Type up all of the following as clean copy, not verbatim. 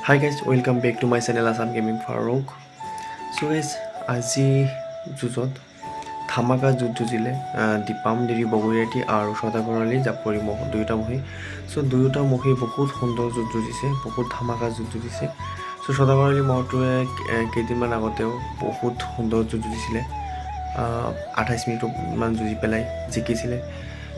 Hi guys, welcome back to my channel Assam Gaming Farouk. So guys, আজি যুঁজত ধামাকা যুঁজ যুঁজিলে দীপাম দেৱী বগৰীয়াটি আৰু সদাগৰালী জাপৰি মহ দুয়োটা মহী। চ' দুয়োটা মহী বহুত সুন্দৰ যুঁজ যুঁজিছে, বহুত ধামাকা যুঁজ যুঁজিছে। চ' সদাগৰালী মহটোৱে কেইদিনমান আগতেও বহুত সুন্দৰ যুঁজ যুঁজিছিলে, 28 মিনিটমান যুঁজি পেলাই জিকিছিলে।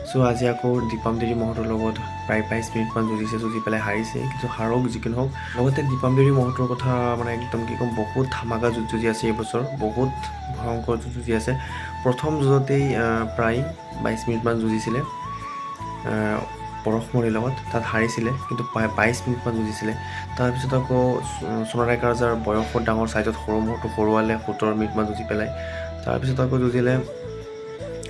চ' আজি আকৌ দীপাম দেৱী মহটোৰ লগত প্ৰায় 22 মিনিটমান যুঁজি পেলাই হাৰিছে, কিন্তু হাৰক যিকি নহওক। লগতে দীপাম দেৱী মহটোৰ কথা মানে একদম কি ক'ম, বহুত ধামাকা যুঁজ যুঁজি আছে এইবছৰ, বহুত ভয়ংকৰ যুঁজ যুঁজি আছে। প্ৰথম যুঁজতেই প্ৰায় 22 মিনিটমান যুঁজিছিলে পৰশমণিৰ লগত, তাত হাৰিছিলে, কিন্তু 22 মিনিটমান যুঁজিছিলে। তাৰপিছত আকৌ সোণাৰাইকা ৰজাৰ বয়সত ডাঙৰ চাইজত সৰু মহটো হৰুৱালে 17 মিনিটমান যুঁজি পেলাই। তাৰপিছত আকৌ যুঁজিলে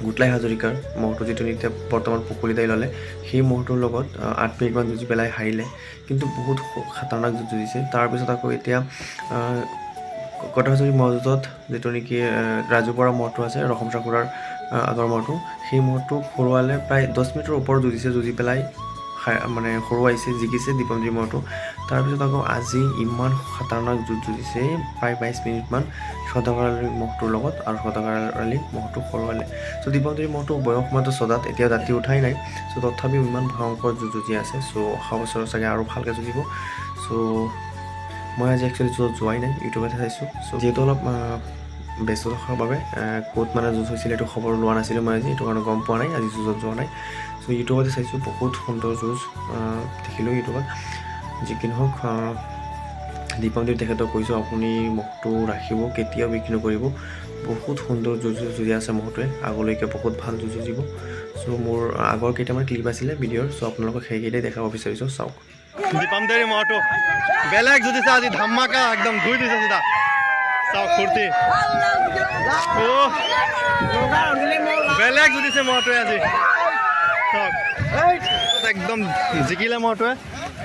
গুটলাই হাজৰিকাৰ মহটো, যিটো এতিয়া বৰ্তমান পুখুৰীদাই ল'লে, সেই মহটোৰ লগত 8 মিনিটমান যুঁজি পেলাই হাৰিলে, কিন্তু বহুত খাতাৰনাক যুঁজ যুঁজিছে। তাৰপিছত আকৌ এতিয়া কটাহাজৰি মহযুঁজত যিটো নেকি ৰাজু বৰা মহটো আছে, ৰকম চাকুৰাৰ আগৰ মহটো, সেই মহটোক হৰুৱালে। প্ৰায় 10 মিনিটৰ ওপৰত যুঁজি পেলাই মানে হৰুৱাইছে, জিকিছে দীপাম দেৱী মহটো। তাৰপিছত আকৌ আজি ইমান খাতাৰনাক যুঁজ যুঁজিছে, প্ৰায় 22 মিনিটমান সদাগৰালী মহটোৰ লগত, আৰু সদাগৰালী মহটোক হৰুৱালে। চ' দীপাম দেৱী মহটো বয়স মাত্ৰ 14, এতিয়া দাঁতি উঠাই নাই। চ' তথাপিও ইমান ভয়ংকৰ যুঁজ যুঁজি আছে। চ' অহা বছৰ চাগে আৰু ভালকৈ যুঁজিব। চ' মই আজি একচুৱেলি যুঁজত যোৱাই নাই, ইউটিউবতে চাইছোঁ। চ' যিহেতু অলপ ব্যস্ত থকাৰ বাবে ক'ত মানে যুঁজ হৈছিলে এইটো খবৰ লোৱা নাছিলোঁ মই আজি, এইটো কাৰণে গম পোৱা নাই, আজি যুঁজত যোৱা নাই। চ' ইউটিউবতে চাইছোঁ, বহুত সুন্দৰ যুঁজ দেখিলোঁ ইউটিউবত। যি কি নহওক, দীপাম দেৱী তেখেতক কৈছোঁ আপুনি মহটো ৰাখিব, কেতিয়াও বিক্ৰী নকৰিব। বহুত সুন্দৰ যুঁজ যুঁজি আছে মহটোৱে, আগলৈকে বহুত ভাল যুঁজ যুঁজিব। চ' মোৰ আগৰ কেইটামান ক্লিপ আছিলে ভিডিঅ'ৰ, চ' আপোনালোকক সেইকেইটাই দেখাব বিচাৰিছোঁ, চাওক। দীপাম দেৱী মহটো বেলেগ যুঁজিছে আজি, ধামাকা একদম ধুই দিছে চিধা, চাওক ফূৰ্তি, বেলেগ যুঁজিছে মহটোৱে আজি, চাওক একদম জিকিলে মহটোৱে,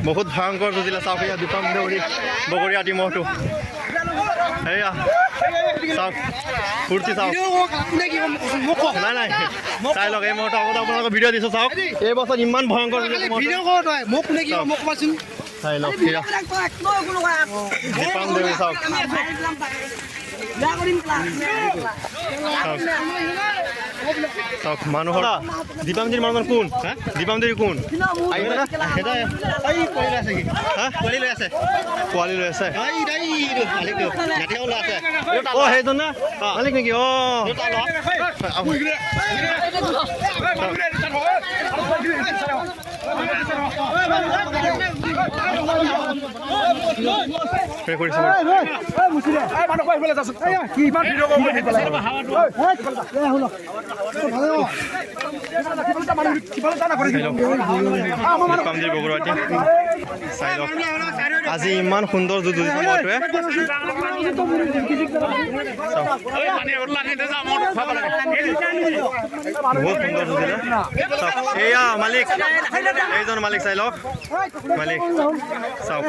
বহুত ভয়ংকৰ যুঁজিলে। চাওক এয়া দীপাম দেৱী বগৰীয়াটি মহটো, এয়া চাওক ফূৰ্তি, চাওক নাই চাই লওক এই মহটো। আগতে আপোনালোকক ভিডিঅ' দিছোঁ, চাওক এই বছৰ ইমান ভয়ংকৰ চাই লওক সেয়া দীপাম দেৱী, চাওক চাওক মানুহৰ দীপাম দেৱীৰ মানুহ কোন, দীপাম দেৱী কোন পোৱালি লৈ আছে, অ' সেইজন না মালিক নেকি? অঁ আজি ইমান সুন্দৰ যুঁজ যুঁজিছে মহটোৱে, বহুত সুন্দৰ যুঁজিলে। এয়া মালিক, এইজন মালিক, চাই লওক মালিক, চাওক।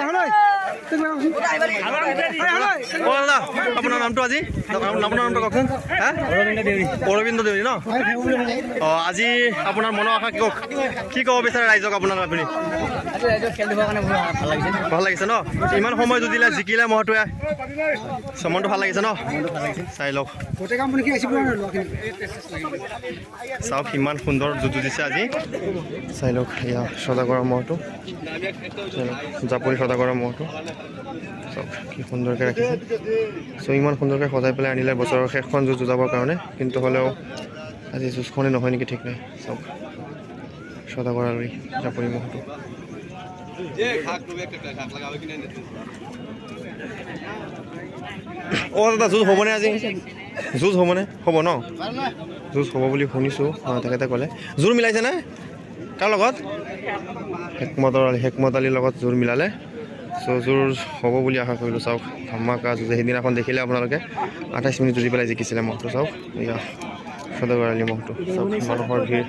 অঁ দাদা, আপোনাৰ নামটো আজি, আপোনাৰ নামটো কওকচোন। অৰবিন্দ দেউৰী ন? অঁ, আজি আপোনাৰ মনৰ আশা কওক, কি ক'ব বিচাৰে ৰাইজক আপোনাৰ? আপুনি ভাল লাগিছে ন? ইমান সময় যুঁজিলে, জিকিলে মহটোৱে, মনটো ভাল লাগিছে ন? চাই লওক, চাওক ইমান সুন্দৰ যুঁজ যুঁজিছে আজি, চাই লওক। এয়া সদাগৰৰ মহটো, জাপৰি সদাগৰৰ মহটো, চাওক কি সুন্দৰকৈ ৰাখিছে। চ' ইমান সুন্দৰকৈ সজাই পেলাই আনিলে বছৰৰ শেষখন যুঁজ যুঁজাবৰ কাৰণে, কিন্তু হ'লেও আজি যুঁজখনেই নহয় নেকি ঠিক নাই। চাওক সদাগৰালী জাপৰি মহটো, অঁ দাদা যুঁজ হ'বনে আজি? যুঁজ হ'বনে? হ'ব ন? যুঁজ হ'ব বুলি শুনিছোঁ, তেখেতে ক'লে। জোৰ মিলাইছে নে কাৰ লগত? হেকমত আলীৰ লগত জোৰ মিলালে। চ' জোৰ হ'ব বুলি আশা কৰিলোঁ। চাওক ধামাকা যুঁজ, সেইদিনাখন দেখিলে আপোনালোকে 28 মিনিট যুঁজি পেলাই জিকিছিলে মহটো। চাওক এয়া সদাগৰালী মহটো, চাওক মানুহৰ ভিৰ।